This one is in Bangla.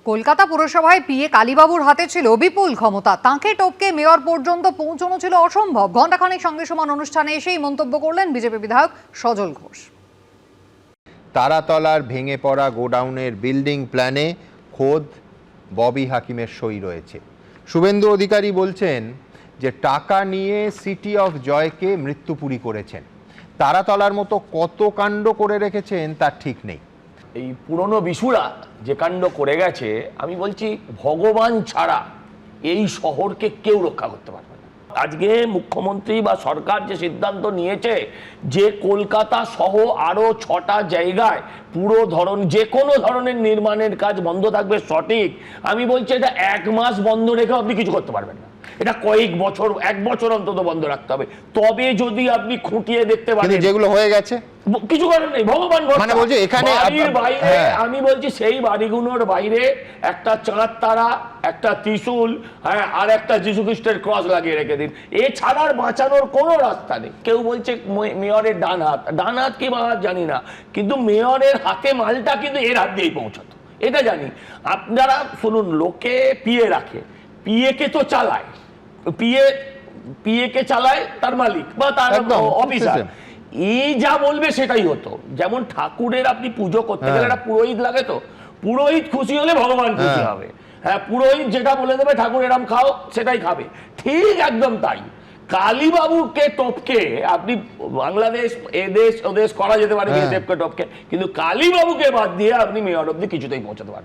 কলকাতা পুরসভায় পিএ কালীবাবুর হাতে ছিল বিপুল ক্ষমতা। তাঁকে টপকে মেয়র পর্যন্ত পৌঁছানো ছিল অসম্ভব। ঘণ্টাখানেক সঙ্গে সমান অনুষ্ঠানে এসেই মন্তব্য করলেন বিজেপি বিধায়ক সজল ঘোষ। তারাতলার ভেঙে পড়া গোডাউনের বিল্ডিং প্ল্যানে খোদ ববি হাকিমের সই রয়েছে। শুভেন্দু অধিকারী বলছেন যে টাকা নিয়ে সিটি অফ জয়কে মৃত্যুপুরী করেছেন। তারাতলার মতো কত কাণ্ড করে রেখেছেন তার ঠিক নেই। এই পুরনো বিশুরা যে কাণ্ড করে গেছে, আমি বলছি ভগবান ছাড়া এই শহরকে কেউ রক্ষা করতে পারবে না। আজকে মুখ্যমন্ত্রী বা সরকার যে সিদ্ধান্ত নিয়েছে যে কলকাতা সহ আরো 6টা জায়গায় পুরো যে কোনো ধরনের নির্মাণের কাজ বন্ধ থাকবে, সঠিক। আমি বলছি এটা 1 মাস বন্ধ রেখে আপনি কিছু করতে পারবেন না। এটা কয়েক বছর, 1 বছর অন্তত বন্ধ রাখতে হবে, তবে যদি আপনি খুঁটিয়ে দেখতে পারেন। যেগুলো হয়ে গেছে কিছু করার নেই, ভগবান মানে বলছে এখানে বাইরে। আমি বলছি সেই বাড়িগুলোর বাইরে একটা চাঁদ তারা, একটা ত্রিশূল, হ্যাঁ, আর একটা যীশু খ্রিস্টের ক্রস লাগিয়ে রেখে দিন। এছাড়া বাঁচানোর কোনো রাস্তা নেই। কেউ বলছে মেয়রের ডান হাত কি বাঁ হাত জানি না, কিন্তু মেয়রের হাতে মালটা কিন্তু এর হাত দিয়েই পৌঁছাতো, এটা জানি। আপনারা শুনুন, লোকে পিএ রাখে, পিএ কে তো চালায়, পিএ কে চালায় তার মালিক বা তার অফিসার। এই যা বলবে সেটাই হতো। যেমন ঠাকুরের আপনি পুজো করতে গেলে একটা পুরোহিত লাগে, তো পুরোহিত খুশি হলে ভগবান খুশি হবে। হ্যাঁ, পুরোহিত যেটা বলে দেবে ঠাকুর এরম খাও, সেটাই খাবে। ঠিক একদম তাই। কালীবাবুকে টপকে আপনি বাংলাদেশ এদেশ ওদেশ করা যেতে পারে, বিএসএফকে টপকে, কিন্তু কালীবাবুকে বাদ দিয়ে আপনি মেয়র অব্দি কিছুতেই পৌঁছাতে পারেন।